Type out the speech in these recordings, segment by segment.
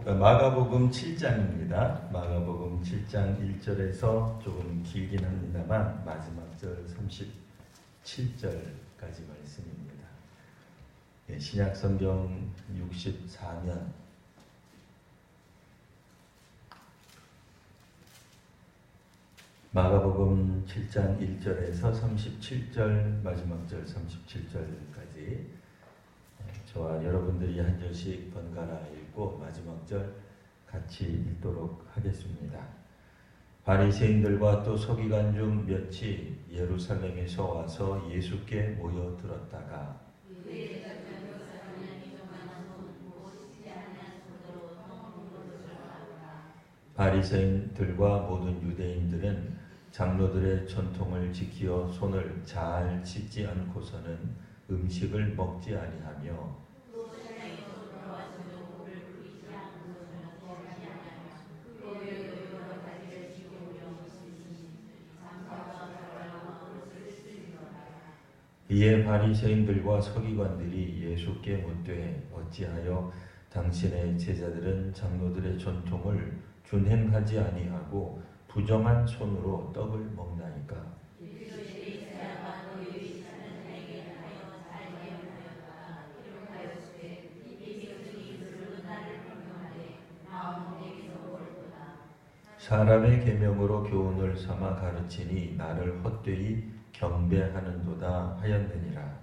마가복음 7장입니다. 마가복음 7장 1절에서 조금 길긴 합니다만 마지막 절 37절까지 말씀입니다. 신약성경 64면 마가복음 7장 1절에서 37절 마지막 절 37절까지 저와 여러분들이 한 절씩 번갈아 읽고 마지막 절 같이 읽도록 하겠습니다. 바리새인들과 또 서기관 중 몇이 예루살렘에서 와서 예수께 모여들었다가 바리새인들과 모든 유대인들은 장로들의 전통을 지키어 손을 잘 씻지 않고서는 음식을 먹지 아니하며 이에 바리새인들과 서기관들이 예수께 묻되 어찌하여 당신의 제자들은 장로들의 전통을 준행하지 아니하고 부정한 손으로 떡을 먹나이까? 사람의 계명으로 교훈을 삼아 가르치니 나를 헛되이 경배하는도다 하였느니라.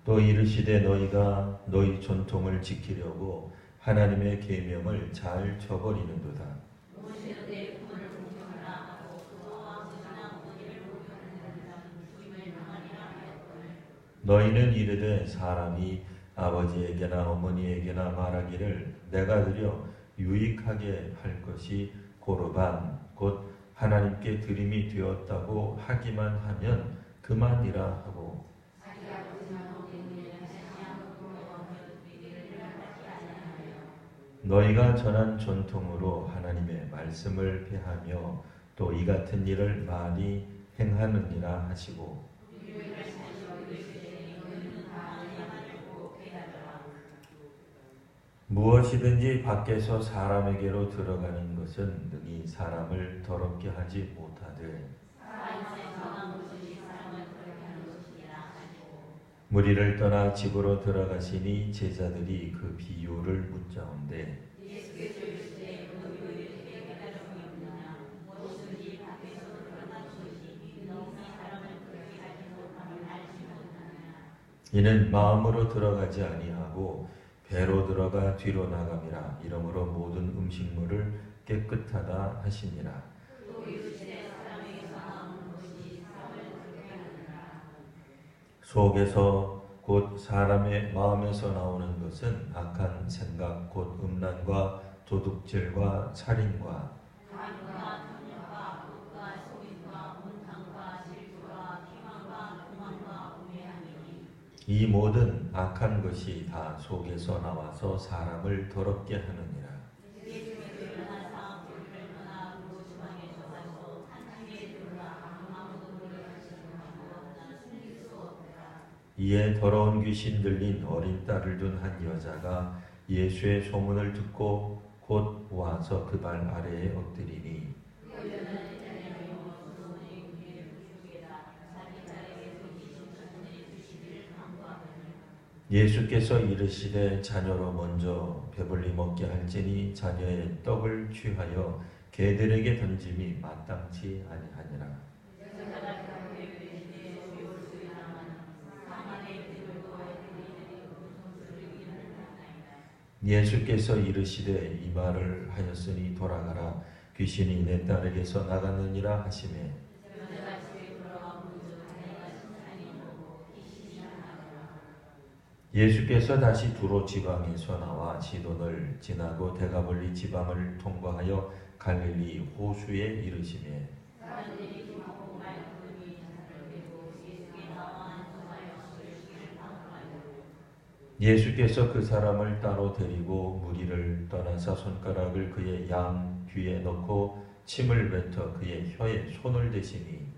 또 이르시되 너희가 너희 전통을 지키려고 하나님의 계명을 잘 저버리는도다. 너희는 이르되 사람이 아버지에게나 어머니에게나 말하기를 내가 드려 유익하게 할 것이 고르반 곧 하나님께 드림이 되었다고 하기만 하면 그만이라 하고 너희가 전한 전통으로 하나님의 말씀을 폐하며 또 이 같은 일을 많이 행하느니라 하시고 무엇이든지 밖에서 사람에게로 들어가는 것은 능히 사람을 더럽게 하지 못하되 무리를 떠나 집으로 들어가시니 제자들이 그 비유를 묻자온대 이는 마음으로 들어가지 아니하고 배로 들어가 뒤로 나감이라. 이러므로 모든 음식물을 깨끗하다 하시니라. 속에서 곧 사람의 마음에서 나오는 것은 악한 생각 곧 음란과 도둑질과 살인과 이 모든 악한 것이 다 속에서 나와서 사람을 더럽게 하느니라. 이에 더러운 귀신 들린 어린 딸을 둔 한 여자가 예수의 소문을 듣고 곧 와서 그 발 아래에 엎드리니 예수께서 이르시되 자녀로 먼저 배불리 먹게 할지니 자녀의 떡을 취하여 개들에게 던짐이 마땅치 아니하니라. 예수께서 이르시되 이 말을 하였으니 돌아가라 귀신이 내 딸에게서 나갔느니라 하시매 예수께서 다시 두로 지방에서 나와 시돈을 지나고 데가볼리 지방을 통과하여 갈릴리 호수에 이르시매 예수께서 그 사람을 따로 데리고 무리를 떠나서 손가락을 그의 양 귀에 넣고 침을 뱉어 그의 혀에 손을 대시니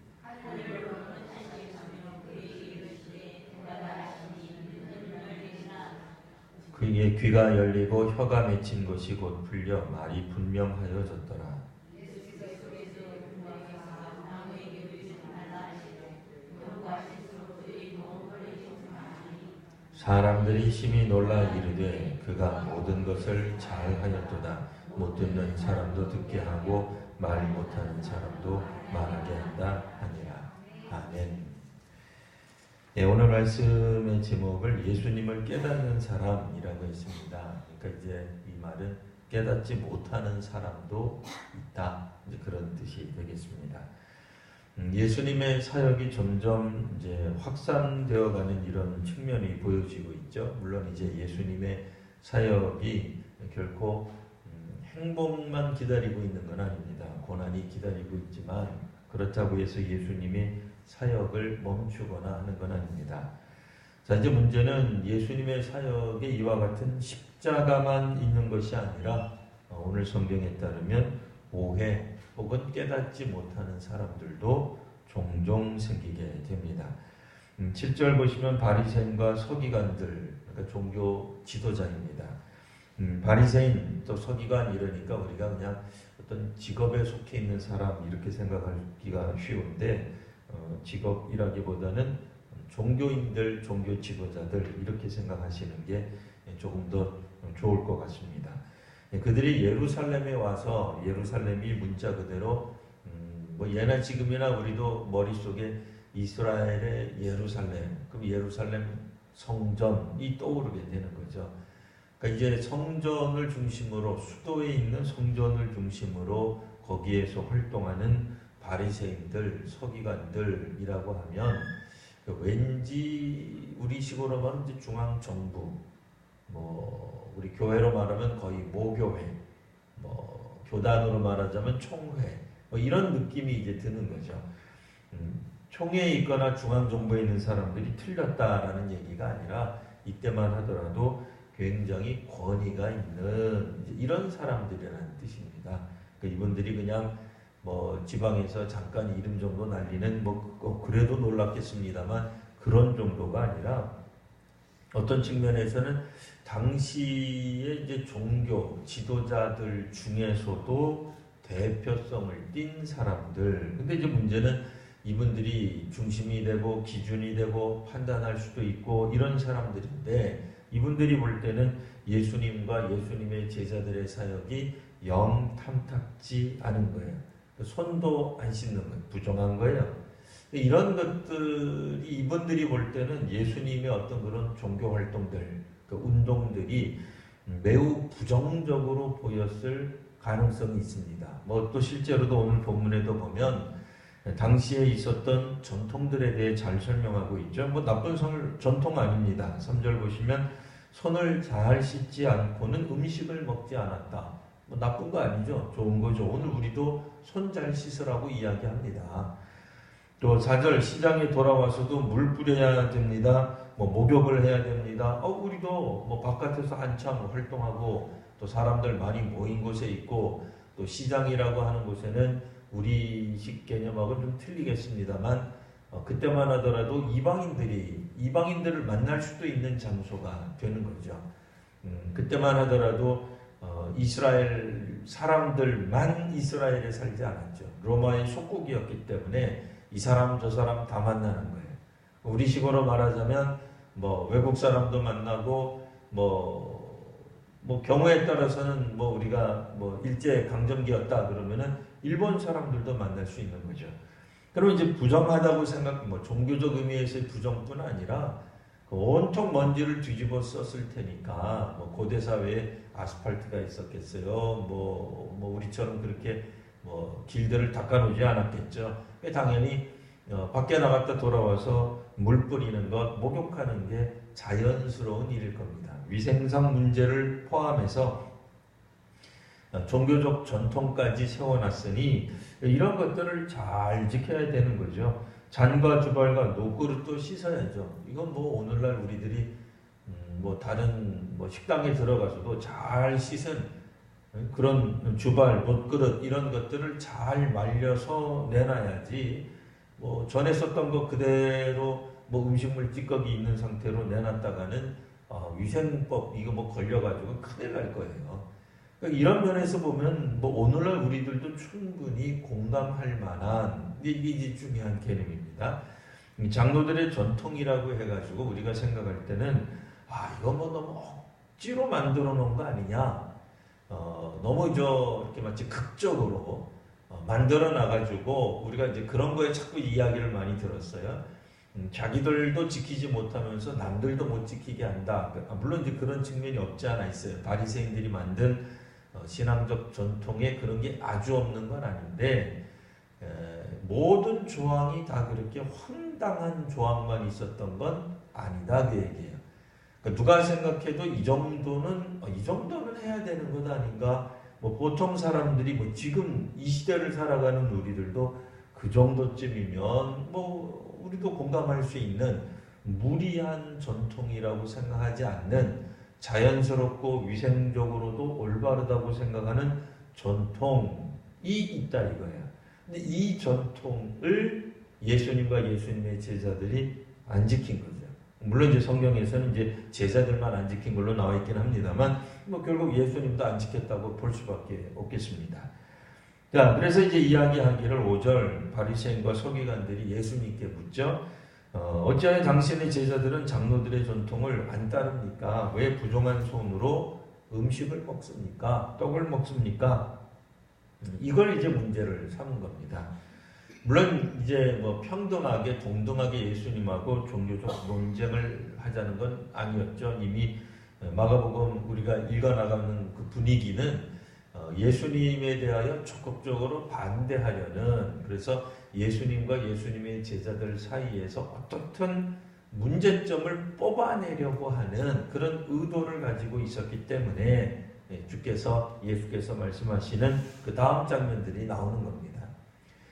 그의 귀가 열리고 혀가 맺힌 것이 곧 풀려 말이 분명하여졌더라. 사람들이 심히 놀라 이르되 그가 모든 것을 잘하였도다. 못 듣는 사람도 듣게 하고 말 못하는 사람도 말하게 한다 하니라. 아멘. 네, 오늘 말씀의 제목을 예수님을 깨닫는 사람이라고 했습니다. 그러니까 이제 이 말은 깨닫지 못하는 사람도 있다, 이제 그런 뜻이 되겠습니다. 예수님의 사역이 점점 이제 확산되어가는 이런 측면이 보여지고 있죠. 물론 이제 예수님의 사역이 결코 행복만 기다리고 있는 건 아닙니다. 고난이 기다리고 있지만 그렇다고 해서 예수님이 사역을 멈추거나 하는 건 아닙니다. 자, 이제 문제는 예수님의 사역에 이와 같은 십자가만 있는 것이 아니라 오늘 성경에 따르면 오해 혹은 깨닫지 못하는 사람들도 종종 생기게 됩니다. 7절 보시면 바리새인과 서기관들, 그러니까 종교 지도자입니다. 바리새인 또 서기관 이러니까 우리가 그냥 어떤 직업에 속해 있는 사람 이렇게 생각하기가 쉬운데 직업이라기보다는 종교인들, 종교 지도자들 이렇게 생각하시는 게 조금 더 좋을 것 같습니다. 그들이 예루살렘에 와서 예루살렘이 문자 그대로 뭐 예나 지금이나 우리도 머릿속에 이스라엘의 예루살렘, 그럼 예루살렘 성전이 떠오르게 되는 거죠. 그러니까 이제 성전을 중심으로 수도에 있는 성전을 중심으로 거기에서 활동하는 바리새인들, 서기관들이라고 하면 왠지 우리식으로 말하면 이제 중앙 정부, 뭐 우리 교회로 말하면 거의 모교회, 뭐 교단으로 말하자면 총회, 뭐 이런 느낌이 이제 드는 거죠. 총회에 있거나 중앙 정부에 있는 사람들이 틀렸다라는 얘기가 아니라 이때만 하더라도 굉장히 권위가 있는 이런 사람들이라는 뜻입니다. 그러니까 이분들이 그냥 뭐 지방에서 잠깐 이름 정도 날리는 뭐 그래도 놀랍겠습니다만 그런 정도가 아니라 어떤 측면에서는 당시에 이제 종교 지도자들 중에서도 대표성을 띈 사람들. 근데 이제 문제는 이분들이 중심이 되고 기준이 되고 판단할 수도 있고 이런 사람들인데 이분들이 볼 때는 예수님과 예수님의 제자들의 사역이 영 탐탁지 않은 거예요. 손도 안 씻는 거예요. 부정한 거예요. 이런 것들이 이분들이 볼 때는 예수님의 어떤 그런 종교 활동들, 그 운동들이 매우 부정적으로 보였을 가능성이 있습니다. 뭐 또 실제로도 오늘 본문에도 보면 당시에 있었던 전통들에 대해 잘 설명하고 있죠. 뭐 나쁜 전통 아닙니다. 3절 보시면 손을 잘 씻지 않고는 음식을 먹지 않았다. 뭐 나쁜 거 아니죠. 좋은 거죠. 오늘 우리도 손 잘 씻으라고 이야기합니다. 또 4절 시장에 돌아와서도 물 뿌려야 됩니다. 뭐 목욕을 해야 됩니다. 우리도 뭐 바깥에서 한참 활동하고 또 사람들 많이 모인 곳에 있고 또 시장이라고 하는 곳에는 우리식 개념하고는 좀 틀리겠습니다만 그때만 하더라도 이방인들을 만날 수도 있는 장소가 되는 거죠. 그때만 하더라도 이스라엘 사람들만 이스라엘에 살지 않았죠. 로마의 속국이었기 때문에 이 사람 저 사람 다 만나는 거예요. 우리식으로 말하자면 뭐 외국 사람도 만나고 뭐 경우에 따라서는 뭐 우리가 뭐 일제 강점기였다 그러면은 일본 사람들도 만날 수 있는 거죠. 그럼 이제 부정하다고 뭐 종교적 의미에서의 부정뿐 아니라 온통 먼지를 뒤집어 썼을 테니까 뭐 고대 사회에 아스팔트가 있었겠어요. 뭐 우리처럼 그렇게 뭐 길들을 닦아놓지 않았겠죠. 당연히 밖에 나갔다 돌아와서 물 뿌리는 것, 목욕하는 게 자연스러운 일일 겁니다. 위생상 문제를 포함해서 종교적 전통까지 세워놨으니 이런 것들을 잘 지켜야 되는 거죠. 잔과 주발과 노그릇도 씻어야죠. 이건 뭐 오늘날 우리들이 뭐 다른 뭐 식당에 들어가서도 잘 씻은 그런 주발, 놋그릇 이런 것들을 잘 말려서 내놔야지 뭐 전에 썼던 거 그대로 뭐 음식물 찌꺼기 있는 상태로 내놨다가는 위생법 이거 뭐 걸려가지고 큰일 날 거예요. 그러니까 이런 면에서 보면 뭐 오늘날 우리들도 충분히 공감할 만한 이게 이제 중요한 개념입니다. 장로들의 전통이라고 해가지고 우리가 생각할 때는 이건 뭐 너무 억지로 만들어 놓은 거 아니냐, 너무 이렇게 마치 극적으로 만들어 놔가지고 우리가 이제 그런 거에 자꾸 이야기를 많이 들었어요. 자기들도 지키지 못하면서 남들도 못 지키게 한다. 물론 이제 그런 측면이 없지 않아 있어요. 바리새인들이 만든 신앙적 전통에 그런 게 아주 없는 건 아닌데, 모든 조항이 다 그렇게 황당한 조항만 있었던 건 아니다, 그 얘기예요. 그러니까 누가 생각해도 이 정도는 해야 되는 것 아닌가. 뭐 보통 사람들이 뭐 지금 이 시대를 살아가는 우리들도 그 정도쯤이면 뭐 우리도 공감할 수 있는 무리한 전통이라고 생각하지 않는, 자연스럽고 위생적으로도 올바르다고 생각하는 전통이 있다 이거예요. 근데 이 전통을 예수님과 예수님의 제자들이 안 지킨 거죠. 물론 이제 성경에서는 이제 제자들만 안 지킨 걸로 나와 있긴 합니다만, 뭐 결국 예수님도 안 지켰다고 볼 수밖에 없겠습니다. 자, 그래서 이제 이야기하기를 5절 바리새인과 서기관들이 예수님께 묻죠. 어찌하여 당신의 제자들은 장로들의 전통을 안 따릅니까? 왜 부정한 손으로 음식을 먹습니까? 떡을 먹습니까? 이걸 이제 문제를 삼은 겁니다. 물론 이제 뭐 평등하게 동등하게 예수님하고 종교적 논쟁을 하자는 건 아니었죠. 이미 마가복음 우리가 읽어나가는 그 분위기는 예수님에 대하여 적극적으로 반대하려는, 그래서 예수님과 예수님의 제자들 사이에서 어떻든 문제점을 뽑아내려고 하는 그런 의도를 가지고 있었기 때문에 예수께서 말씀하시는 그 다음 장면들이 나오는 겁니다.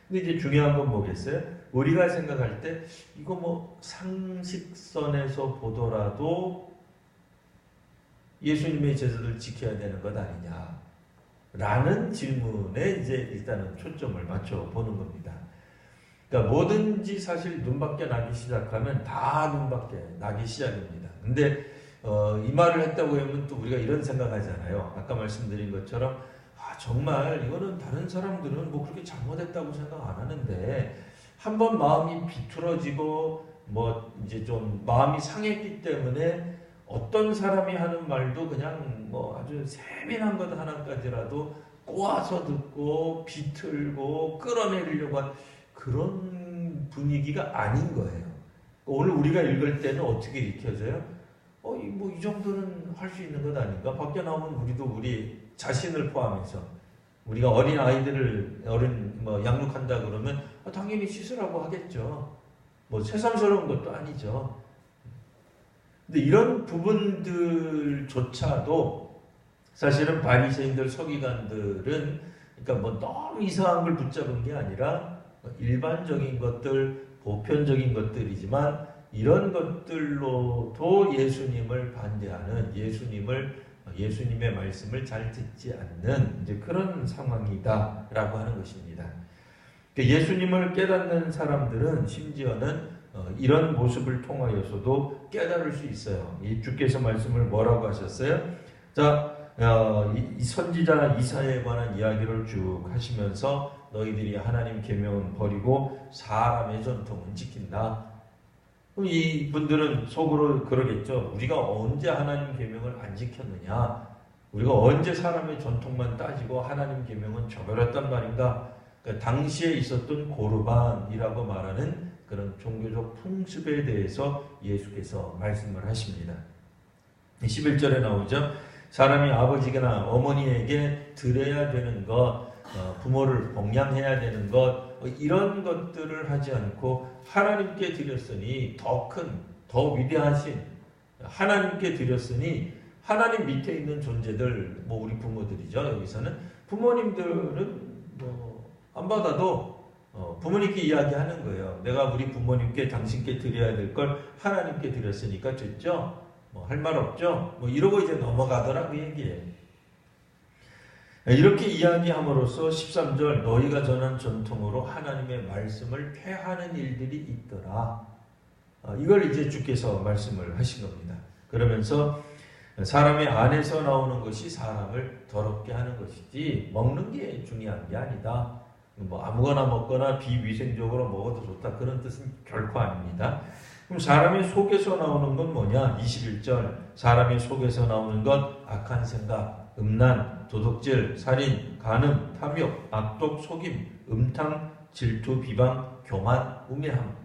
근데 이제 중요한 건 뭐겠어요? 우리가 생각할 때 이거 뭐 상식선에서 보더라도 예수님의 제자들 지켜야 되는 것 아니냐 라는 질문에 이제 일단은 초점을 맞춰 보는 겁니다. 그러니까 뭐든지 사실 눈밖에 나기 시작하면 다 눈밖에 나기 시작입니다. 근데 이 말을 했다고 하면 또 우리가 이런 생각하잖아요. 아까 말씀드린 것처럼 정말 이거는 다른 사람들은 뭐 그렇게 잘못했다고 생각 안 하는데 한번 마음이 비틀어지고 뭐 이제 좀 마음이 상했기 때문에 어떤 사람이 하는 말도 그냥 뭐 아주 세밀한 것 하나까지라도 꼬아서 듣고 비틀고 끌어내리려고 한 그런 분위기가 아닌 거예요. 오늘 우리가 읽을 때는 어떻게 읽혀져요? 뭐 이 정도는 할 수 있는 것 아닌가? 밖에 나오면 우리도 우리 자신을 포함해서 우리가 어린 아이들을 양육한다 그러면 당연히 씻으라고 하겠죠. 뭐 새삼스러운 것도 아니죠. 근데 이런 부분들조차도 사실은 바리새인들, 서기관들은 그러니까 뭐 너무 이상한 걸 붙잡은 게 아니라 일반적인 것들, 보편적인 것들이지만 이런 것들로도 예수님을 반대하는, 예수님의 말씀을 잘 듣지 않는 이제 그런 상황이다라고 하는 것입니다. 예수님을 깨닫는 사람들은 심지어는 이런 모습을 통하여서도 깨달을 수 있어요. 이 주께서 말씀을 뭐라고 하셨어요? 자, 이 선지자 이사야에 관한 이야기를 쭉 하시면서 너희들이 하나님 계명은 버리고 사람의 전통은 지킨다. 그럼 이 분들은 속으로 그러겠죠. 우리가 언제 하나님 계명을 안 지켰느냐? 우리가 언제 사람의 전통만 따지고 하나님 계명은 저버렸단 말인가? 그러니까 당시에 있었던 고르반이라고 말하는 그런 종교적 풍습에 대해서 예수께서 말씀을 하십니다. 11절에 나오죠. 사람이 아버지나 어머니에게 드려야 되는 것, 부모를 봉양해야 되는 것, 이런 것들을 하지 않고 하나님께 드렸으니 더 큰, 더 위대하신 하나님께 드렸으니 하나님 밑에 있는 존재들, 뭐 우리 부모들이죠. 여기서는 부모님들은 뭐 안 받아도 부모님께 이야기하는 거예요. 내가 우리 부모님께 당신께 드려야 될 걸 하나님께 드렸으니까 됐죠? 뭐 할 말 없죠? 뭐 이러고 이제 넘어가더라 그 얘기예요. 이렇게 이야기함으로써 13절 너희가 전한 전통으로 하나님의 말씀을 폐하는 일들이 있더라. 이걸 이제 주께서 말씀을 하신 겁니다. 그러면서 사람의 안에서 나오는 것이 사람을 더럽게 하는 것이지 먹는 게 중요한 게 아니다. 뭐 아무거나 먹거나 비위생적으로 먹어도 좋다 그런 뜻은 결코 아닙니다. 그럼 사람의 속에서 나오는 건 뭐냐? 21절 사람의 속에서 나오는 건 악한 생각, 음란, 도둑질, 살인, 간음, 탐욕, 악독, 속임, 음탕, 질투, 비방, 교만, 우매함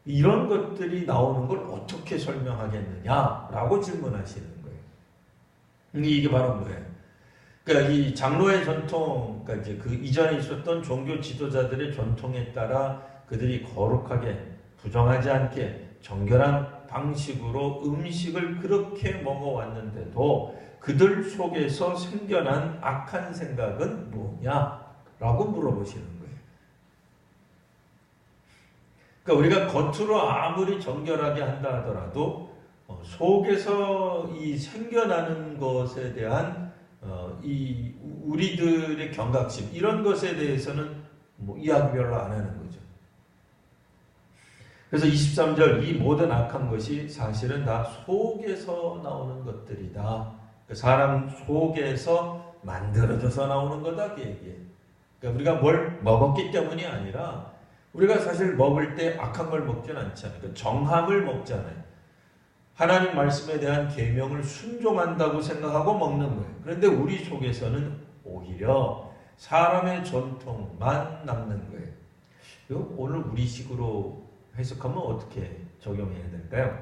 이런 것들이 나오는 걸 어떻게 설명하겠느냐라고 질문하시는 거예요. 이게 바로 뭐예요? 그러니까 이 장로의 전통, 그러니까 이제 그 이전에 있었던 종교 지도자들의 전통에 따라 그들이 거룩하게 부정하지 않게 정결한 방식으로 음식을 그렇게 먹어왔는데도 그들 속에서 생겨난 악한 생각은 뭐냐라고 물어보시는 거예요. 그러니까 우리가 겉으로 아무리 정결하게 한다 하더라도 속에서 이 생겨나는 것에 대한 이 우리들의 경각심 이런 것에 대해서는 뭐 이야기 별로 안 하는 거죠. 그래서 23절 이 모든 악한 것이 사실은 다 속에서 나오는 것들이다. 사람 속에서 만들어져서 나오는 거다 그 얘기예요. 그러니까 우리가 뭘 먹었기 때문이 아니라 우리가 사실 먹을 때 악한 걸 먹지는 않잖아요. 그러니까 정함을 먹잖아요. 하나님 말씀에 대한 계명을 순종한다고 생각하고 먹는 거예요. 그런데 우리 속에서는 오히려 사람의 전통만 남는 거예요. 이거 오늘 우리식으로 해석하면 어떻게 적용해야 될까요?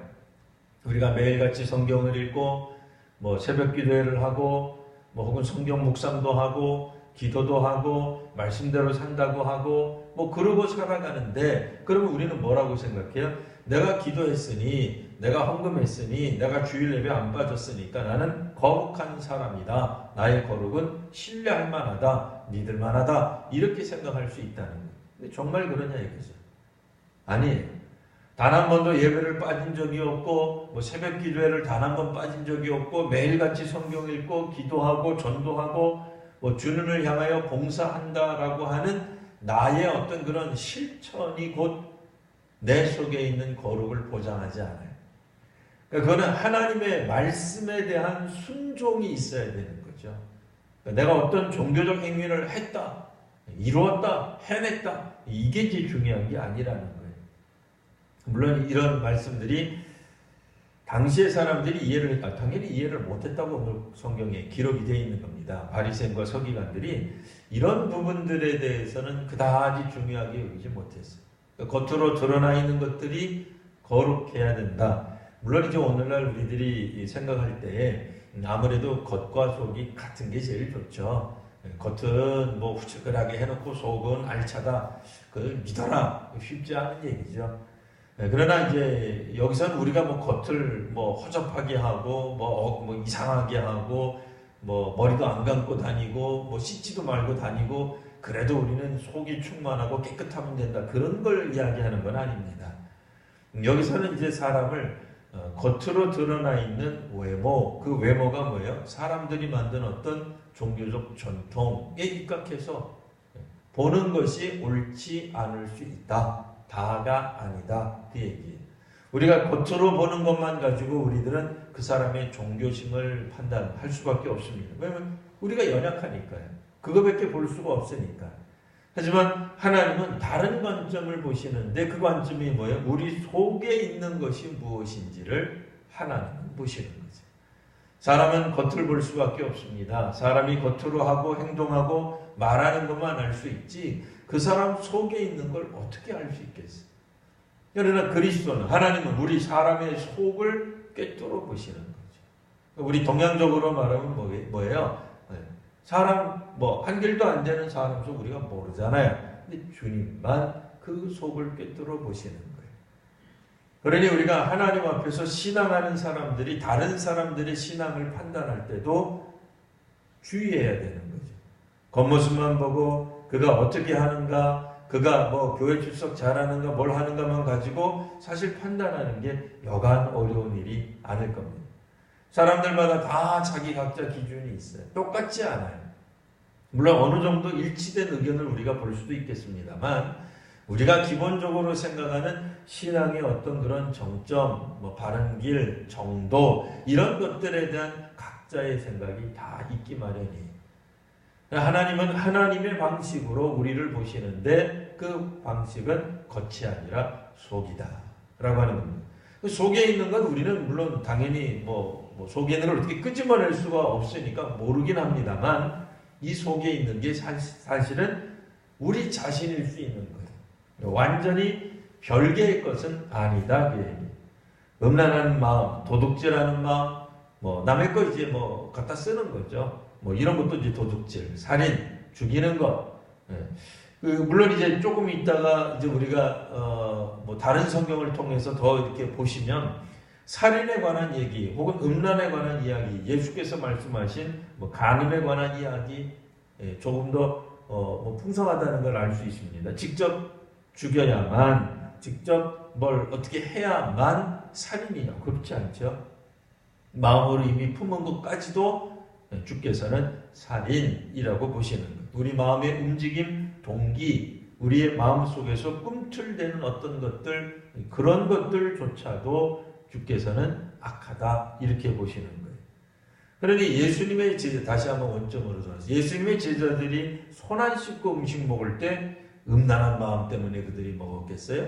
우리가 매일같이 성경을 읽고 뭐 새벽 기도회를 하고 뭐 혹은 성경 묵상도 하고 기도도 하고 말씀대로 산다고 하고 뭐 그러고 살아가는데 그러면 우리는 뭐라고 생각해요? 내가 기도했으니 내가 헌금했으니 내가 주일 예배 안 빠졌으니까 나는 거룩한 사람이다. 나의 거룩은 신뢰할 만하다. 믿을 만하다. 이렇게 생각할 수 있다는 거예요. 근데 정말 그러냐 이거죠. 아니에요. 단 한 번도 예배를 빠진 적이 없고 뭐 새벽 기도회를 단 한 번 빠진 적이 없고 매일같이 성경 읽고 기도하고 전도하고 뭐 주님을 향하여 봉사한다라고 하는 나의 어떤 그런 실천이 곧 내 속에 있는 거룩을 보장하지 않아요. 그러니까 그거는 하나님의 말씀에 대한 순종이 있어야 되는 거죠. 그러니까 내가 어떤 종교적 행위를 했다, 이루었다, 해냈다 이게 제일 중요한 게 아니라는 거예요. 물론 이런 말씀들이 당시의 사람들이 당연히 이해를 못했다고 성경에 기록이 되어 있는 겁니다. 바리새인과 서기관들이 이런 부분들에 대해서는 그다지 중요하게 여기지 못했어요. 그러니까 겉으로 드러나 있는 것들이 거룩해야 된다. 물론 이제 오늘날 우리들이 생각할 때에 아무래도 겉과 속이 같은 게 제일 좋죠. 겉은 뭐 후끈하게 해놓고 속은 알차다. 그걸 믿어라. 쉽지 않은 얘기죠. 그러나 이제 여기서는 우리가 뭐 겉을 뭐 허접하게 하고 뭐 이상하게 하고 뭐 머리도 안 감고 다니고 뭐 씻지도 말고 다니고 그래도 우리는 속이 충만하고 깨끗하면 된다. 그런 걸 이야기하는 건 아닙니다. 여기서는 이제 사람을 겉으로 드러나 있는 외모, 그 외모가 뭐예요? 사람들이 만든 어떤 종교적 전통에 입각해서 보는 것이 옳지 않을 수 있다. 다가 아니다. 그 얘기예요. 우리가 겉으로 보는 것만 가지고 우리들은 그 사람의 종교심을 판단할 수밖에 없습니다. 왜냐하면 우리가 연약하니까요. 그거밖에 볼 수가 없으니까. 하지만 하나님은 다른 관점을 보시는데 그 관점이 뭐예요? 우리 속에 있는 것이 무엇인지를 하나님은 보시는 거죠. 사람은 겉을 볼 수밖에 없습니다. 사람이 겉으로 하고 행동하고 말하는 것만 알 수 있지 그 사람 속에 있는 걸 어떻게 알 수 있겠어요? 그러나 그리스도는 하나님은 우리 사람의 속을 꿰뚫어 보시는 거죠. 우리 동양적으로 말하면 뭐예요? 사람 한 길도 안 되는 사람 속 우리가 모르잖아요. 근데 주님만 그 속을 꿰뚫어 보시는 거예요. 그러니 우리가 하나님 앞에서 신앙하는 사람들이 다른 사람들의 신앙을 판단할 때도 주의해야 되는 거죠. 겉모습만 보고 그가 어떻게 하는가, 그가 교회 출석 잘하는가, 뭘 하는가만 가지고 사실 판단하는 게 여간 어려운 일이 아닐 겁니다. 사람들마다 다 자기 각자 기준이 있어요. 똑같지 않아요. 물론 어느 정도 일치된 의견을 우리가 볼 수도 있겠습니다만 우리가 기본적으로 생각하는 신앙의 어떤 그런 정점, 뭐 바른 길, 정도 이런 것들에 대한 각자의 생각이 다 있기 마련이에요. 하나님은 하나님의 방식으로 우리를 보시는데 그 방식은 겉이 아니라 속이다 라고 하는 겁니다. 그 속에 있는 건 우리는 물론 당연히 뭐 속에 있는 걸 어떻게 끄집어낼 수가 없으니까 모르긴 합니다만 이 속에 있는 게 사실은 우리 자신일 수 있는 거예요. 완전히 별개의 것은 아니다 그 얘기. 음란한 마음, 도둑질하는 마음, 뭐 남의 거 이제 뭐 갖다 쓰는 거죠. 뭐 이런 것도 이제 도둑질, 살인, 죽이는 것. 예. 물론 이제 조금 있다가 이제 우리가 뭐 다른 성경을 통해서 더 이렇게 보시면 살인에 관한 얘기, 혹은 음란에 관한 이야기, 예수께서 말씀하신 뭐 간음에 관한 이야기, 예, 조금 더 뭐 풍성하다는 걸 알 수 있습니다. 직접 죽여야만, 직접 뭘 어떻게 해야만 살인이냐? 그렇지 않죠. 마음으로 이미 품은 것까지도 주께서는 살인이라고 보시는 것. 우리 마음의 움직임, 동기, 우리의 마음 속에서 꿈틀대는 어떤 것들, 그런 것들조차도 주께서는 악하다 이렇게 보시는 거예요. 그러니 예수님의 제자, 다시 한번 원점으로 돌아서 예수님의 제자들이 손 안 씻고 음식 먹을 때 음란한 마음 때문에 그들이 먹었겠어요?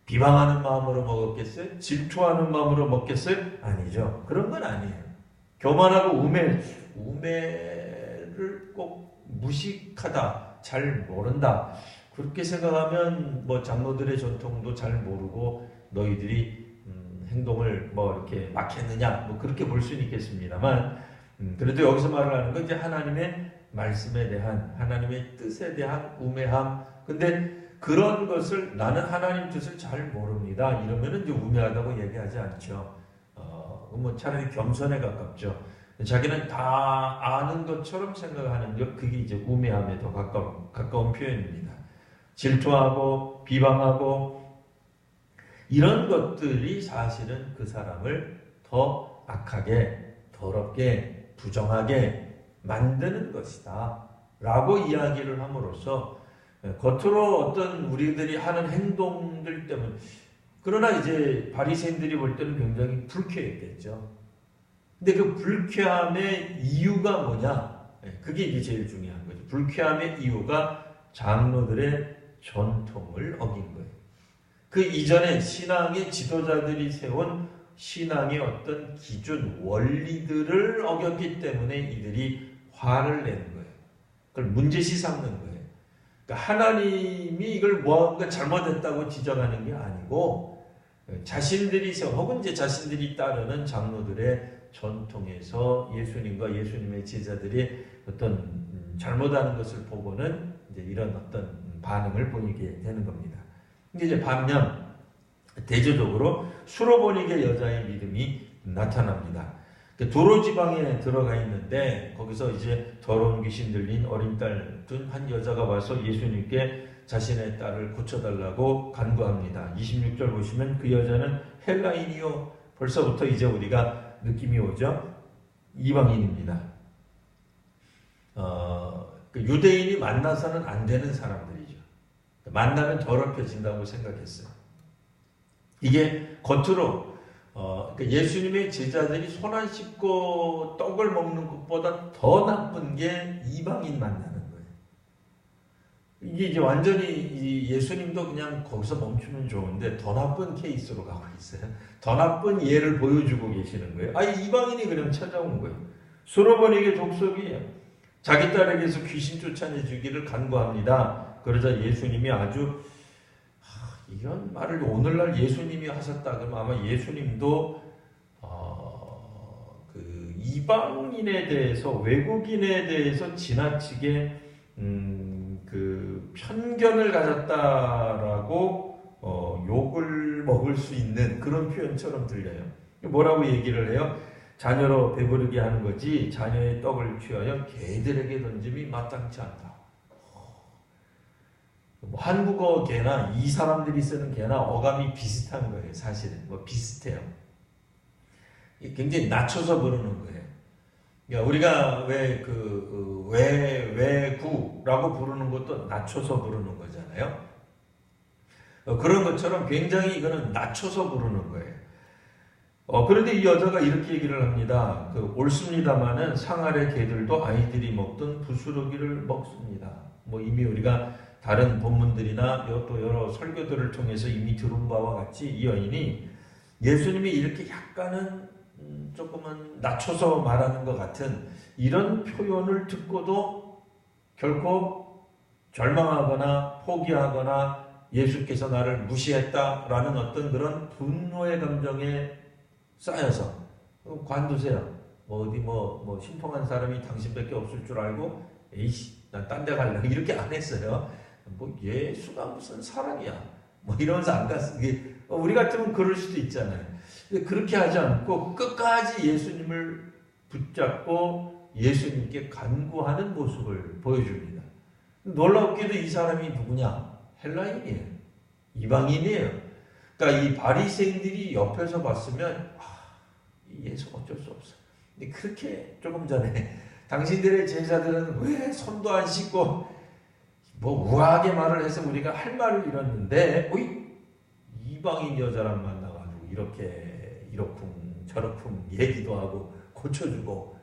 비방하는 마음으로 먹었겠어요? 질투하는 마음으로 먹겠어요? 아니죠. 그런 건 아니에요. 교만하고 우매를 꼭 무식하다, 잘 모른다. 그렇게 생각하면 뭐 장로들의 전통도 잘 모르고 너희들이 행동을 뭐 이렇게 막 했느냐, 뭐 그렇게 볼 수는 있겠습니다만, 그래도 여기서 말을 하는 건 이제 하나님의 말씀에 대한, 하나님의 뜻에 대한 우매함. 근데 그런 것을 나는 하나님 뜻을 잘 모릅니다. 이러면은 이제 우매하다고 얘기하지 않죠. 뭐 차라리 겸손에 가깝죠. 자기는 다 아는 것처럼 생각하는 것, 그게 이제 우매함에 더 가까운 표현입니다. 질투하고 비방하고 이런 것들이 사실은 그 사람을 더 악하게, 더럽게, 부정하게 만드는 것이다 라고 이야기를 함으로써 겉으로 어떤 우리들이 하는 행동들 때문에, 그러나 이제 바리새인들이 볼 때는 굉장히 불쾌했겠죠. 근데 그 불쾌함의 이유가 뭐냐? 그게 이제 제일 중요한 거죠. 불쾌함의 이유가 장로들의 전통을 어긴 거예요. 그 이전에 신앙의 지도자들이 세운 신앙의 어떤 기준, 원리들을 어겼기 때문에 이들이 화를 내는 거예요. 그걸 문제시 삼는 거예요. 그러니까 하나님이 이걸 뭔가 잘못했다고 지적하는 게 아니고 자신들이 세운, 혹은 이제 자신들이 따르는 장로들의 전통에서 예수님과 예수님의 제자들이 어떤 잘못하는 것을 보고는 이제 이런 어떤 반응을 보이게 되는 겁니다. 근데 이제 반면 대조적으로 수로보니게 여자의 믿음이 나타납니다. 도로 지방에 들어가 있는데 거기서 이제 더러운 귀신 들린 어린 딸 둔 한 여자가 와서 예수님께 자신의 딸을 고쳐달라고 간구합니다. 26절 보시면 그 여자는 헬라인이요. 벌써부터 이제 우리가 느낌이 오죠. 이방인입니다. 그 유대인이 만나서는 안 되는 사람들이죠. 만나면 더럽혀진다고 생각했어요. 이게 겉으로 예수님의 제자들이 손 안 씻고 떡을 먹는 것보다 더 나쁜 게 이방인 만나는 거예요. 이게 이제 완전히 예수님도 그냥 거기서 멈추면 좋은데 더 나쁜 케이스로 가고 있어요. 더 나쁜 예를 보여주고 계시는 거예요. 이방인이 그냥 찾아온 거예요. 수로보니게 족속이에요. 자기 딸에게서 귀신 쫓아내주기를 간구합니다. 그러자 예수님이 아주 이런 말을 오늘날 예수님이 하셨다 그러면 아마 예수님도 그 이방인에 대해서, 외국인에 대해서 지나치게 그 편견을 가졌다라고 욕을 먹을 수 있는 그런 표현처럼 들려요. 뭐라고 얘기를 해요? 자녀로 배부르게 하는 거지 자녀의 떡을 취하여 개들에게 던짐이 마땅치 않다. 뭐 한국어 개나 이 사람들이 쓰는 개나 어감이 비슷한 거예요. 사실은 뭐 비슷해요. 굉장히 낮춰서 부르는 거예요. 그러니까 우리가 외구라고 부르는 것도 낮춰서 부르는 거잖아요. 그런 것처럼 굉장히 이거는 낮춰서 부르는 거예요. 그런데 이 여자가 이렇게 얘기를 합니다. 옳습니다마는 상아래 개들도 아이들이 먹던 부스러기를 먹습니다. 뭐 이미 우리가 다른 본문들이나 또 여러 설교들을 통해서 이미 들은 바와 같이 이 여인이 예수님이 이렇게 약간은 조금은 낮춰서 말하는 것 같은 이런 표현을 듣고도 결코 절망하거나 포기하거나 예수께서 나를 무시했다라는 어떤 그런 분노의 감정에 쌓여서 관두세요. 어디 신통한 사람이 당신밖에 없을 줄 알고 에이씨 난 딴 데 갈래 이렇게 안 했어요. 예수가 무슨 사랑이야 이러면서 안 갔어. 우리 같으면 그럴 수도 있잖아요. 근데 그렇게 하지 않고 끝까지 예수님을 붙잡고 예수님께 간구하는 모습을 보여줍니다. 놀랍게도 이 사람이 누구냐? 헬라인이에요. 이방인이에요. 그러니까 이 바리새인들이 옆에서 봤으면 예수 어쩔 수 없어. 근데 그렇게 조금 전에 당신들의 제자들은 왜 손도 안 씻고 우아하게 말을 해서 우리가 할 말을 잃었는데 이방인 여자랑 만나가지고 이러쿵 저러쿵 얘기도 하고 고쳐주고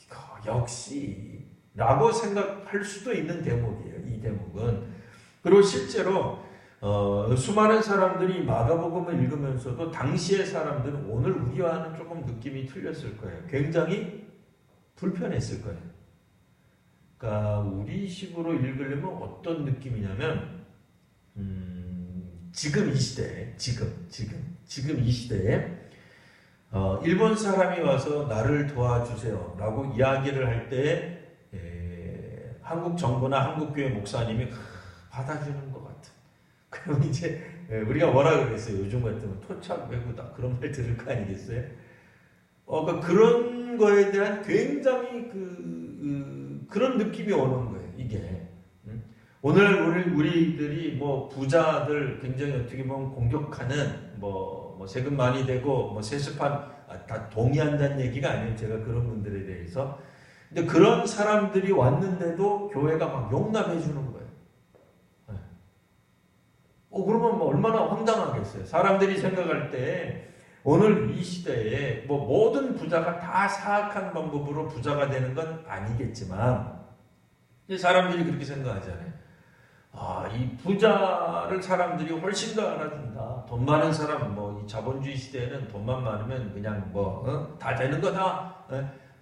이거 역시 라고 생각할 수도 있는 대목이에요. 이 대목은. 그리고 실제로 수많은 사람들이 마가복음을 읽으면서도 당시의 사람들은 오늘 우리와는 조금 느낌이 틀렸을 거예요. 굉장히 불편했을 거예요. 그러니까 우리식으로 읽으려면 어떤 느낌이냐면 지금 이 시대에 지금 이 시대에 일본 사람이 와서 나를 도와주세요 라고 이야기를 할 때 한국 정부나 한국 교회 목사님이 받아주는 것 같은. 그러면 이제 우리가 뭐라 그랬어요? 요즘 같으면 토착 외구다 그런 말 들을 거 아니겠어요? 그런 거에 대한 굉장히 그런 느낌이 오는 거예요. 이게 오늘 우리들이 부자들 굉장히 어떻게 보면 공격하는 세금 많이 되고 세습한 다 동의한다는 얘기가 아니에요. 제가 그런 분들에 대해서. 근데 그런 사람들이 왔는데도 교회가 막 용납해 주는 거예요. 그러면 얼마나 황당하겠어요. 사람들이 생각할 때 오늘 이 시대에 모든 부자가 다 사악한 방법으로 부자가 되는 건 아니겠지만 사람들이 그렇게 생각하잖아요. 이 부자를 사람들이 훨씬 더 알아준다. 돈 많은 사람, 이 자본주의 시대에는 돈만 많으면 그냥 다 되는 거다.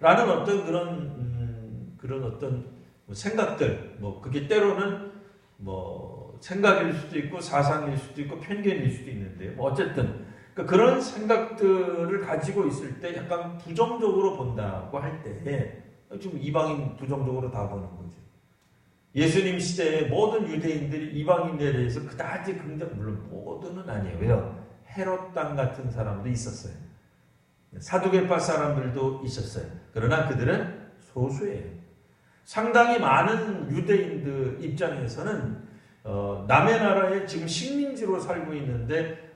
라는 어떤 그런 어떤 생각들, 그게 때로는 생각일 수도 있고 사상일 수도 있고 편견일 수도 있는데 어쨌든 그런 생각들을 가지고 있을 때 약간 부정적으로 본다고 할 때 지금 이방인 부정적으로 다 보는 거죠. 예수님 시대에 모든 유대인들이 이방인에 대해서 그다지 물론 모두는 아니에요. 왜요? 헤롯 땅 같은 사람도 있었어요. 사두개파 사람들도 있었어요. 그러나 그들은 소수예요. 상당히 많은 유대인들 입장에서는 남의 나라에 지금 식민지로 살고 있는데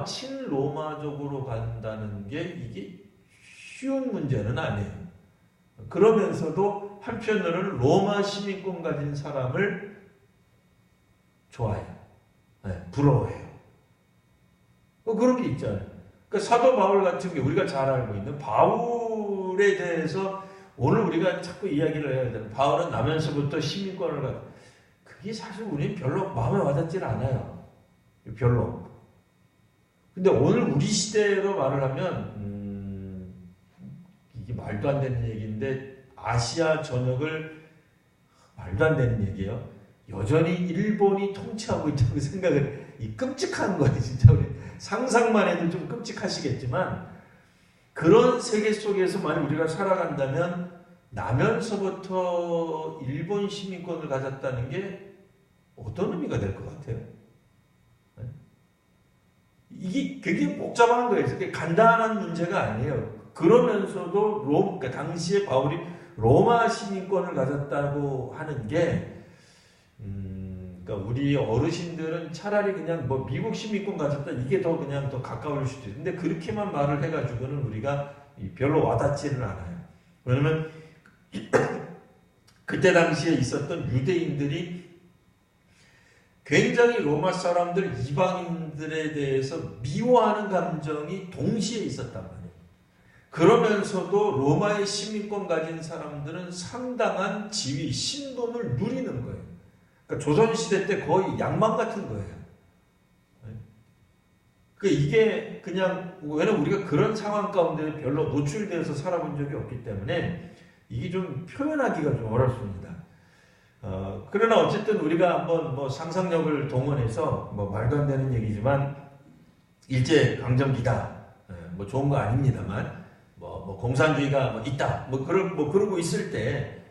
친로마적으로 간다는 게 이게 쉬운 문제는 아니에요. 그러면서도 한편으로는 로마 시민권 가진 사람을 좋아해요. 부러워해요. 그런 게 있잖아요. 그러니까 사도 바울 같은 게 우리가 잘 알고 있는 바울에 대해서 오늘 우리가 자꾸 이야기를 해야 되는 바울은 나면서부터 시민권을 갖고 그게 사실 우리는 별로 마음에 와닿질 않아요. 별로. 근데 오늘 우리 시대로 말을 하면 이게 말도 안 되는 얘기인데 아시아 전역을 말도 안 되는 얘기예요. 여전히 일본이 통치하고 있다고 생각을 끔찍한 거예요. 진짜 우리 상상만 해도 좀 끔찍하시겠지만 그런 세계 속에서 만약 우리가 살아간다면 나면서부터 일본 시민권을 가졌다는 게 어떤 의미가 될 것 같아요? 이게 되게 복잡한 거예요. 그게 간단한 문제가 아니에요. 그러면서도 그러니까 당시에 바울이 로마 시민권을 가졌다고 하는 게 그러니까 우리 어르신들은 차라리 그냥 미국 시민권 가졌다 이게 더 그냥 더 가까울 수도 있는데 그렇게만 말을 해가지고는 우리가 별로 와닿지를 않아요. 왜냐면 그때 당시에 있었던 유대인들이 굉장히 로마 사람들, 이방인들에 대해서 미워하는 감정이 동시에 있었단 말이에요. 그러면서도 로마의 시민권 가진 사람들은 상당한 지위, 신분을 누리는 거예요. 그러니까 조선시대 때 거의 양반 같은 거예요. 이게 그냥, 왜냐면 우리가 그런 상황 가운데 별로 노출되어서 살아본 적이 없기 때문에 이게 좀 표현하기가 좀 어렵습니다. 그러나 어쨌든 우리가 한번 뭐 상상력을 동원해서 뭐 말도 안 되는 얘기지만 일제 강점기다, 뭐 좋은 거 아닙니다만 뭐 공산주의가 뭐 있다, 그러고 있을 때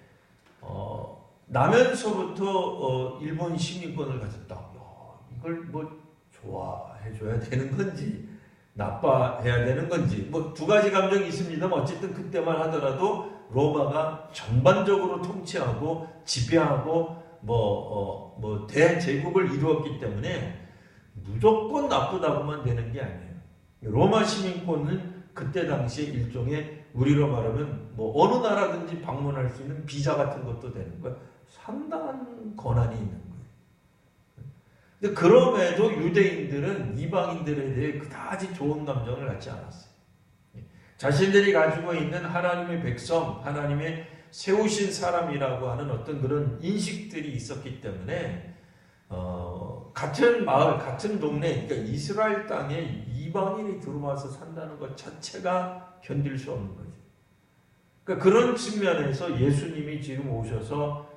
나면서부터 일본 시민권을 가졌다. 이걸 뭐 좋아해줘야 되는 건지 나빠해야 되는 건지 뭐 두 가지 감정이 있습니다만 어쨌든 그때만 하더라도 로마가 전반적으로 통치하고 지배하고 대제국을 이루었기 때문에 무조건 나쁘다고만 되는 게 아니에요. 로마 시민권은 그때 당시에 일종의 우리로 말하면 뭐 어느 나라든지 방문할 수 있는 비자 같은 것도 되는 거예요. 상당한 권한이 있는 거예요. 근데 그럼에도 유대인들은 이방인들에 대해 그다지 좋은 감정을 갖지 않았어요. 자신들이 가지고 있는 하나님의 백성, 하나님의 세우신 사람이라고 하는 어떤 그런 인식들이 있었기 때문에 같은 마을, 같은 동네, 그러니까 이스라엘 땅에 이방인이 들어와서 산다는 것 자체가 견딜 수 없는 거죠. 그러니까 그런 측면에서 예수님이 지금 오셔서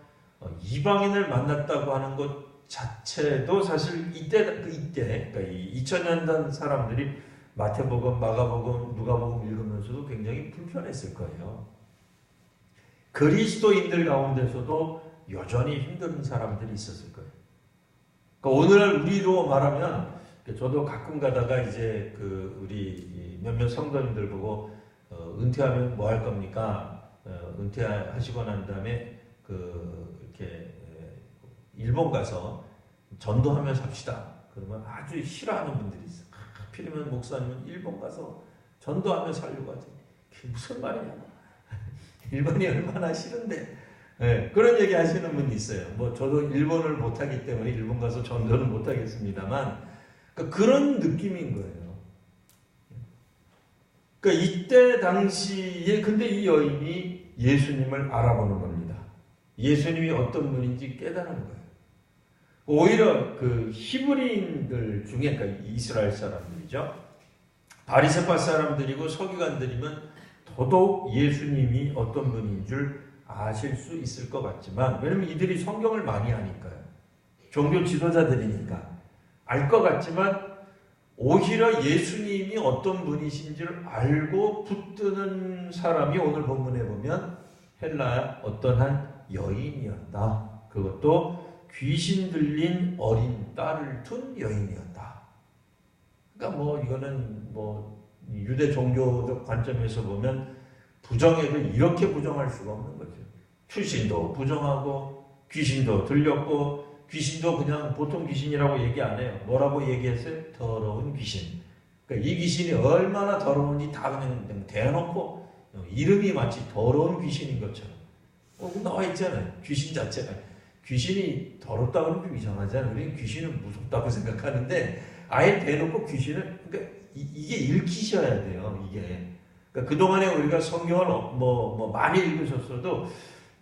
이방인을 만났다고 하는 것 자체도 사실 이때 그러니까 이 2000년 된 사람들이 마태복음, 마가복음, 누가복음 읽으면서도 굉장히 불편했을 거예요. 그리스도인들 가운데서도 여전히 힘든 사람들이 있었을 거예요. 그러니까 오늘날 우리로 말하면 저도 가끔 가다가 이제 우리 몇몇 성도님들 보고 은퇴하면 뭐 할 겁니까? 은퇴하시고 난 다음에 이렇게 일본 가서 전도하며 삽시다. 그러면 아주 싫어하는 분들이 있어요. 하필이면 목사님은 일본 가서 전도하며 살려고 하지. 그게 무슨 말이냐. 일본이 얼마나 싫은데. 네, 그런 얘기 하시는 분이 있어요. 뭐 저도 일본을 못하기 때문에 일본 가서 전도는 못하겠습니다만 그런 느낌인 거예요. 그러니까 이때 당시에 근데 이 여인이 예수님을 알아보는 겁니다. 예수님이 어떤 분인지 깨달은 거예요. 오히려 히브리인들 중에, 그러니까 이스라엘 사람들이죠. 바리새파 사람들이고 서기관들이면 더더욱 예수님이 어떤 분인 줄 아실 수 있을 것 같지만, 왜냐면 이들이 성경을 많이 아니까요. 종교 지도자들이니까 알 것 같지만 오히려 예수님이 어떤 분이신 줄 알고 붙드는 사람이 오늘 본문에 보면 헬라의 어떤 한 여인이었다. 그것도 귀신 들린 어린 딸을 둔 여인이었다. 그러니까 이거는 유대 종교적 관점에서 보면 부정해도 이렇게 부정할 수가 없는 거죠. 출신도 부정하고 귀신도 들렸고 귀신도 그냥 보통 귀신이라고 얘기 안 해요. 뭐라고 얘기했어요? 더러운 귀신. 그러니까 이 귀신이 얼마나 더러운지 다 그냥 대놓고 이름이 마치 더러운 귀신인 것처럼 나와 있잖아요. 귀신 자체가. 귀신이 더럽다 그러면 좀 이상하잖아요. 우리는 귀신은 무섭다고 생각하는데 아예 대놓고 귀신을, 그러니까 이게 읽히셔야 돼요. 이게. 그러니까 그동안에 우리가 성경을 많이 읽으셨어도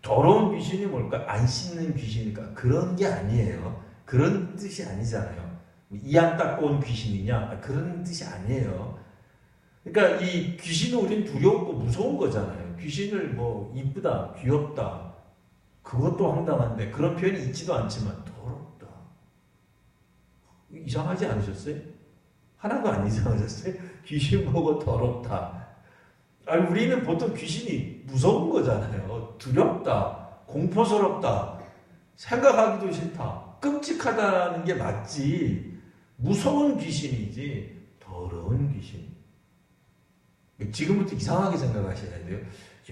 더러운 귀신이 뭘까? 안 씻는 귀신이니까 그런 게 아니에요. 그런 뜻이 아니잖아요. 이안 닦고 온 귀신이냐? 그런 뜻이 아니에요. 그러니까 이 귀신은 우리는 두렵고 무서운 거잖아요. 귀신을 이쁘다, 귀엽다, 그것도 황당한데 그런 표현이 있지도 않지만 더럽다. 이상하지 않으셨어요? 하나도 안 이상하셨어요? 귀신 보고 더럽다. 아니, 우리는 보통 귀신이 무서운 거잖아요. 두렵다, 공포스럽다, 생각하기도 싫다, 끔찍하다는 게 맞지. 무서운 귀신이지 더러운 귀신. 지금부터 이상하게 생각하셔야 돼요.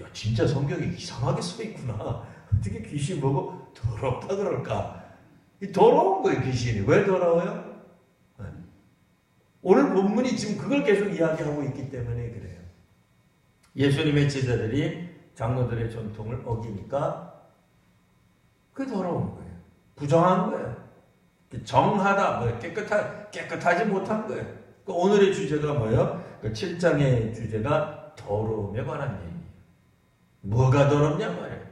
야, 진짜 성경에 이상하게 써있구나. 어떻게 귀신 보고 더럽다 그럴까? 더러운 거예요, 귀신이. 왜 더러워요? 오늘 본문이 지금 그걸 계속 이야기하고 있기 때문에 그래요. 예수님의 제자들이 장로들의 전통을 어기니까 그게 더러운 거예요. 부정한 거예요. 정하다, 깨끗하지 못한 거예요. 오늘의 주제가 뭐예요? 7장의 주제가 더러움에 관한 얘기예요. 뭐가 더럽냐 말이에요.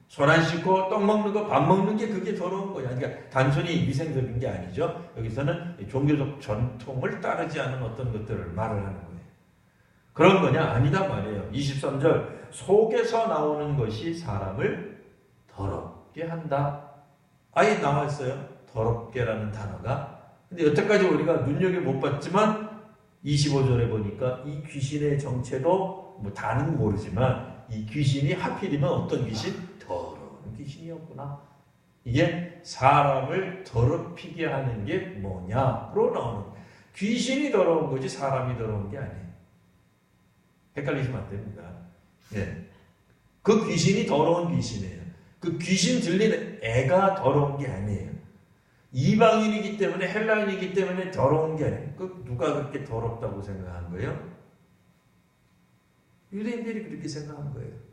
손 안 씻고 떡 먹는 거, 밥 먹는 게 그게 더러운 거야. 그러니까 단순히 위생적인 게 아니죠. 여기서는 종교적 전통을 따르지 않은 어떤 것들을 말을 하는 거예요. 그런 거냐? 아니다 말이에요. 23절 속에서 나오는 것이 사람을 더럽게 한다. 아예 나왔어요. 더럽게라는 단어가. 근데 여태까지 우리가 눈여겨 못 봤지만 25절에 보니까 이 귀신의 정체도 뭐 다는 모르지만 이 귀신이 하필이면 어떤 귀신? 더러운 귀신이었구나. 이게 사람을 더럽히게 하는 게 뭐냐로 나오는 거예요. 귀신이 더러운 거지 사람이 더러운 게 아니에요. 헷갈리시면 안 됩니다. 예. 그 귀신이 더러운 귀신이에요. 그 귀신 들리는 애가 더러운 게 아니에요. 이방인이기 때문에 헬라인이기 때문에 더러운 게 아니에요. 누가 그렇게 더럽다고 생각한 거예요? 유대인들이 그렇게 생각한 거예요.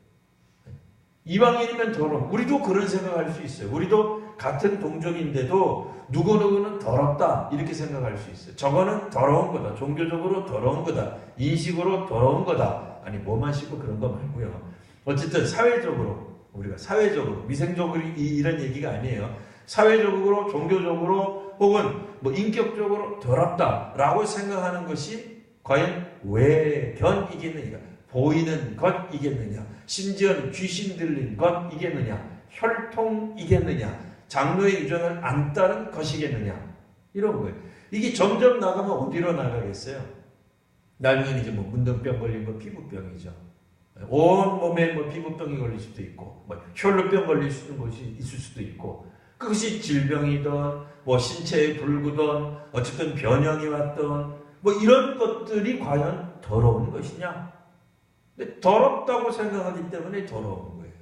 이방인이면 더러워. 우리도 그런 생각할 수 있어요. 우리도 같은 동족인데도 누구누구는 더럽다 이렇게 생각할 수 있어요. 저거는 더러운 거다. 종교적으로 더러운 거다. 인식으로 더러운 거다. 아니 뭐만 씻고 그런 거 말고요. 어쨌든 사회적으로 우리가 사회적으로 위생적으로 이런 얘기가 아니에요. 사회적으로 종교적으로 혹은 뭐 인격적으로 더럽다라고 생각하는 것이 과연 외견이겠느냐, 보이는 것이겠느냐, 심지어는 귀신 들린 것이겠느냐, 혈통이겠느냐, 장로의 유전을 안 따른 것이겠느냐 이런 거예요. 이게 점점 나가면 어디로 나가겠어요? 나중에는 이제 뭐 문둥병 걸린 거 피부병이죠. 온 몸에 뭐 피부병이 걸릴 수도 있고, 뭐 혈루병 걸릴 수 있는 것이 있을 수도 있고, 그것이 질병이든 뭐 신체에 불구든 어쨌든 변형이 왔든 뭐 이런 것들이 과연 더러운 것이냐? 근데 더럽다고 생각하기 때문에 더러운 거예요.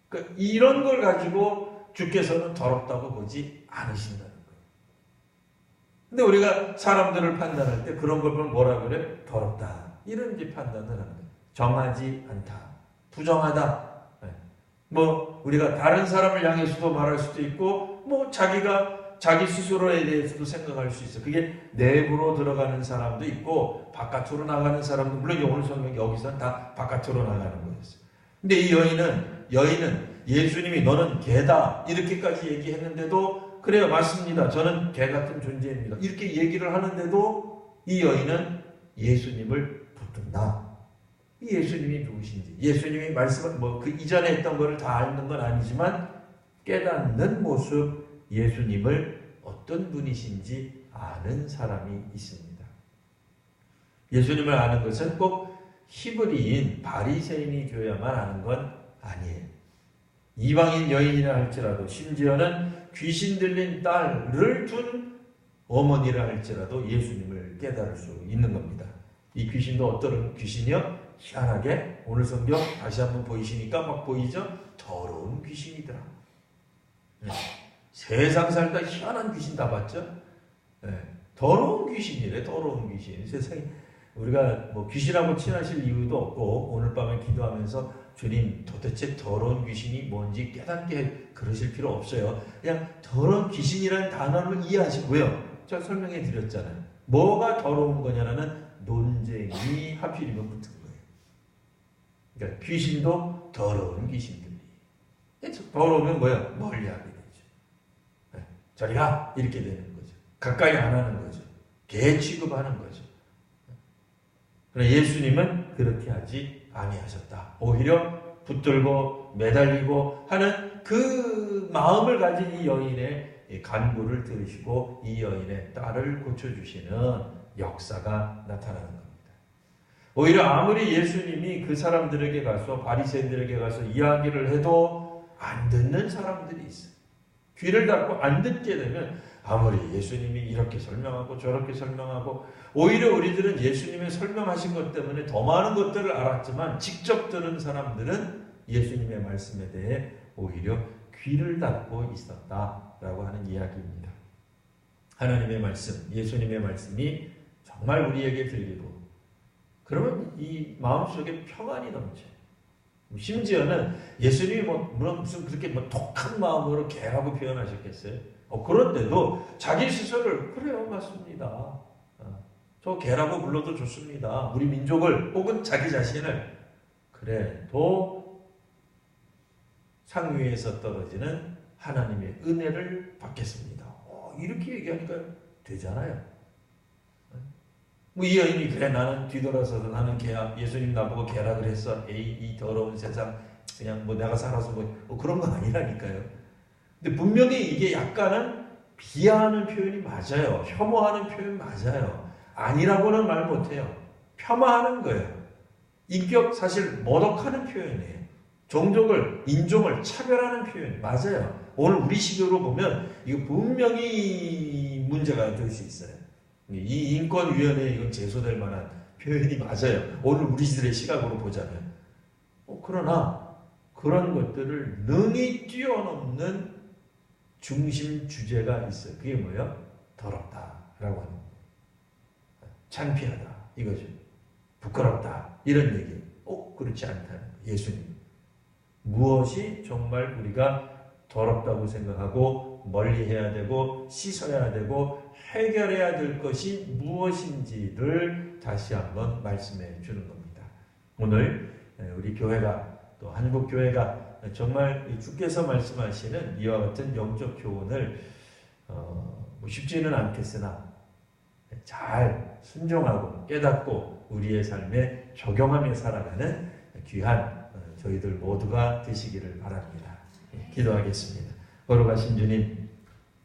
그러니까 이런 걸 가지고 주께서는 더럽다고 보지 않으신다는 거예요. 근데 우리가 사람들을 판단할 때 그런 걸 보면 뭐라 그래? 더럽다. 이런 이제 판단을 하는 거예요. 정하지 않다. 부정하다. 뭐 우리가 다른 사람을 향해서도 말할 수도 있고 뭐 자기 스스로에 대해서도 생각할 수 있어. 그게 내부로 들어가는 사람도 있고 바깥으로 나가는 사람도, 물론 오늘 성경 여기서는 다 바깥으로 나가는 거였어요. 근데 이 여인은 예수님이 너는 개다 이렇게까지 얘기했는데도 그래요 맞습니다. 저는 개 같은 존재입니다. 이렇게 얘기를 하는데도 이 여인은 예수님을 붙든다. 이 예수님이 누구신지, 예수님이 말씀한 그 이전에 했던 거를 다 아는 건 아니지만 깨닫는 모습, 예수님을 어떤 분이신지 아는 사람이 있습니다. 예수님을 아는 것은 꼭 히브리인 바리새인이 줘야만 아는 건 아니에요. 이방인 여인이라 할지라도, 심지어는 귀신 들린 딸을 둔 어머니라 할지라도 예수님을 깨달을 수 있는 겁니다. 이 귀신도 어떤 귀신이요? 희한하게 오늘 성경 다시 한번 보이시니까 막 보이죠? 더러운 귀신이더라. 세상 살다 희한한 귀신 다 봤죠? 더러운 귀신이래. 더러운 귀신. 세상에 우리가 뭐 귀신하고 친하실 이유도 없고 오늘 밤에 기도하면서 주님 도대체 더러운 귀신이 뭔지 깨닫게 그러실 필요 없어요. 그냥 더러운 귀신이라는 단어를 이해하시고요. 제가 설명해 드렸잖아요. 뭐가 더러운 거냐는 논쟁이 하필이면 붙은 거예요. 그러니까 귀신도 더러운 귀신들이. 더러우면 뭐야? 멀리하게 되죠. 저리 가! 이렇게 되는 거죠. 가까이 안 하는 거죠. 개 취급하는 거죠. 그러나 예수님은 그렇게 하지 아니하셨다. 오히려 붙들고 매달리고 하는 그 마음을 가진 이 여인의 간구를 들으시고 이 여인의 딸을 고쳐주시는 역사가 나타나는 겁니다. 오히려 아무리 예수님이 그 사람들에게 가서 바리새인들에게 가서 이야기를 해도 안 듣는 사람들이 있어요. 귀를 닫고 안 듣게 되면 아무리 예수님이 이렇게 설명하고 저렇게 설명하고, 오히려 우리들은 예수님이 설명하신 것 때문에 더 많은 것들을 알았지만 직접 들은 사람들은 예수님의 말씀에 대해 오히려 귀를 닫고 있었다라고 하는 이야기입니다. 하나님의 말씀, 예수님의 말씀이 정말 우리에게 들리고 그러면 이 마음속에 평안이 넘쳐요. 심지어는 예수님이 물론 무슨 그렇게 독한 마음으로 개라고 표현하셨겠어요? 그런데도 자기 스스로를 그래요, 맞습니다. 저 개라고 불러도 좋습니다. 우리 민족을 혹은 자기 자신을 그래도 상위에서 떨어지는 하나님의 은혜를 받겠습니다. 이렇게 얘기하니까 되잖아요. 이 여인이 그래 나는 뒤돌아서서 나는 개야. 예수님 나보고 개라 그랬어. 이 더러운 세상 그냥 내가 살아서 그런 거 아니라니까요. 근데 분명히 이게 약간은 비하하는 표현이 맞아요. 혐오하는 표현 맞아요. 아니라고는 말 못해요. 폄하하는 거예요. 인격 사실 모독하는 표현이에요. 종족을 인종을 차별하는 표현 맞아요. 오늘 우리 시대로 보면 이거 분명히 문제가 될 수 있어요. 이 인권위원회에 이건 제소될 만한 표현이 맞아요. 오늘 우리 시대의 시각으로 보자면. 그러나 그런 것들을 능히 뛰어넘는 중심 주제가 있어요. 그게 뭐예요? 더럽다라고 하는 거예요. 창피하다 이거죠. 부끄럽다 이런 얘기. 그렇지 않다는 거예요. 예수님. 무엇이 정말 우리가 더럽다고 생각하고 멀리해야 되고 씻어야 되고 해결해야 될 것이 무엇인지를 다시 한번 말씀해 주는 겁니다. 오늘 우리 교회가 또 한국교회가 정말 주께서 말씀하시는 이와 같은 영적 교훈을 쉽지는 않겠으나 잘 순종하고 깨닫고 우리의 삶에 적용하며 살아가는 귀한 저희들 모두가 되시기를 바랍니다. 기도하겠습니다. 거룩하신 주님,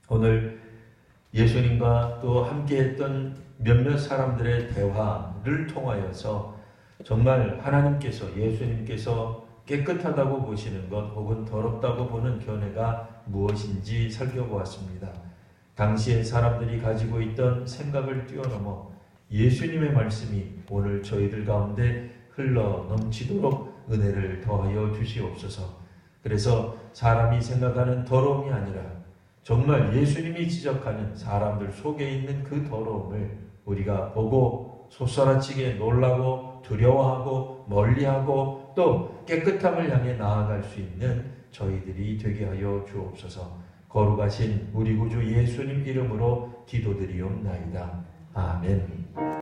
오늘 예수님과 또 함께했던 몇몇 사람들의 대화를 통하여서 정말 하나님께서 예수님께서 깨끗하다고 보시는 것 혹은 더럽다고 보는 견해가 무엇인지 살펴보았습니다. 당시의 사람들이 가지고 있던 생각을 뛰어넘어 예수님의 말씀이 오늘 저희들 가운데 흘러 넘치도록 은혜를 더하여 주시옵소서. 그래서 사람이 생각하는 더러움이 아니라 정말 예수님이 지적하는 사람들 속에 있는 그 더러움을 우리가 보고 솟아라치게 놀라고 두려워하고 멀리하고 또 깨끗함을 향해 나아갈 수 있는 저희들이 되게 하여 주옵소서. 거룩하신 우리 구주 예수님 이름으로 기도드리옵나이다. 아멘.